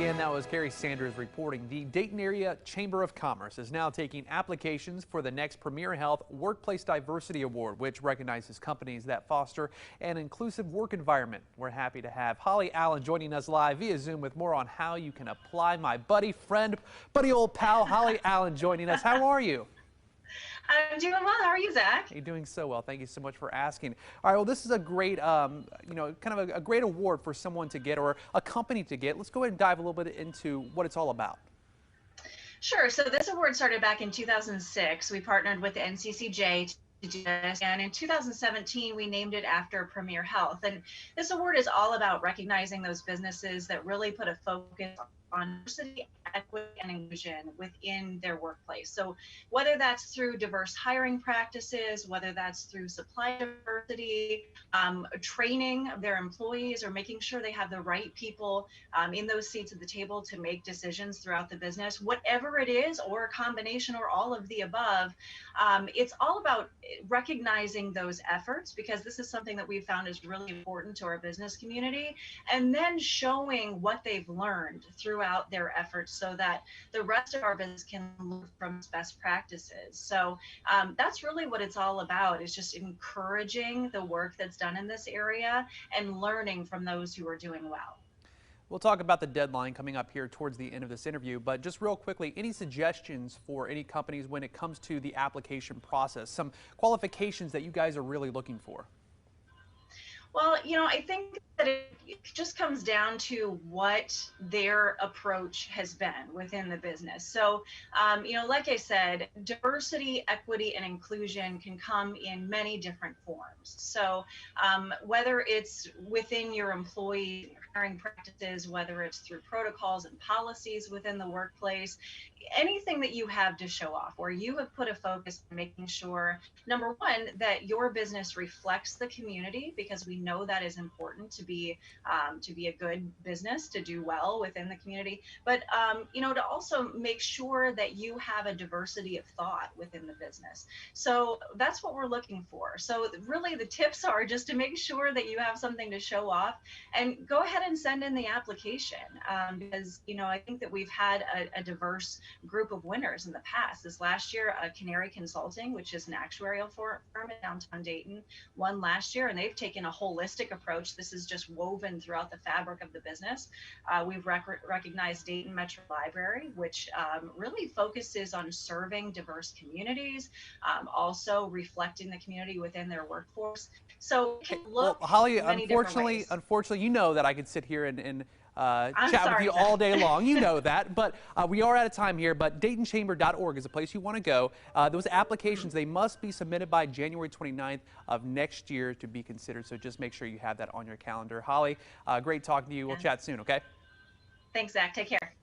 again, that was Carrie Sanders reporting. The Dayton Area Chamber of Commerce is now taking applications for the next Premier Health Workplace Diversity Award, which recognizes companies that foster an inclusive work environment. We're happy to have Holly Allen joining us live via Zoom with more on how you can apply. My buddy, friend, buddy, old pal, Holly Allen joining us. How are you? I'm doing well. How are you, Zach? You're doing so well. Thank you so much for asking. All right, well, this is a great, kind of a great award for someone to get or a company to get. Let's go ahead and dive a little bit into what it's all about. Sure. So this award started back in 2006. We partnered with the NCCJ to do this, and in 2017 we named it after Premier Health. And this award is all about recognizing those businesses that really put a focus on diversity, equity, and inclusion within their workplace. So whether that's through diverse hiring practices, whether that's through supply diversity, training their employees, or making sure they have the right people in those seats at the table to make decisions throughout the business, whatever it is, or a combination or all of the above, it's all about recognizing those efforts, because this is something that we've found is really important to our business community, and then showing what they've learned throughout their efforts so that the rest of our business can learn from best practices. So that's really what it's all about, is just encouraging the work that's done in this area and learning from those who are doing well. We'll talk about the deadline coming up here towards the end of this interview, but just real quickly, any suggestions for any companies when it comes to the application process, some qualifications that you guys are really looking for? Well, I think that it just comes down to what their approach has been within the business. So, like I said, diversity, equity, and inclusion can come in many different forms. So whether it's within your employee hiring practices, whether it's through protocols and policies within the workplace, anything that you have to show off, where you have put a focus on making sure, number one, that your business reflects the community, because we know that is important to be a good business, to do well within the community, but to also make sure that you have a diversity of thought within the business. So that's what we're looking for. So really the tips are just to make sure that you have something to show off, and go ahead and send in the application, because I think that we've had a diverse group of winners in the past. This last year, Canary Consulting, which is an actuarial firm in downtown Dayton, won last year, and they've taken a holistic approach. This is just woven throughout the fabric of the business. We've recognized Dayton Metro Library, which really focuses on serving diverse communities, also reflecting the community within their workforce. So it can look Holly, many different ways. unfortunately, you know that I could sit here and chat with you Zach. all day long. You know that, but we are out of time here. But DaytonChamber.org is a place you want to go. Those applications, they must be submitted by January 29th of next year to be considered. So just make sure you have that on your calendar. Holly, great talking to you. We'll chat soon, okay? Thanks, Zach. Take care.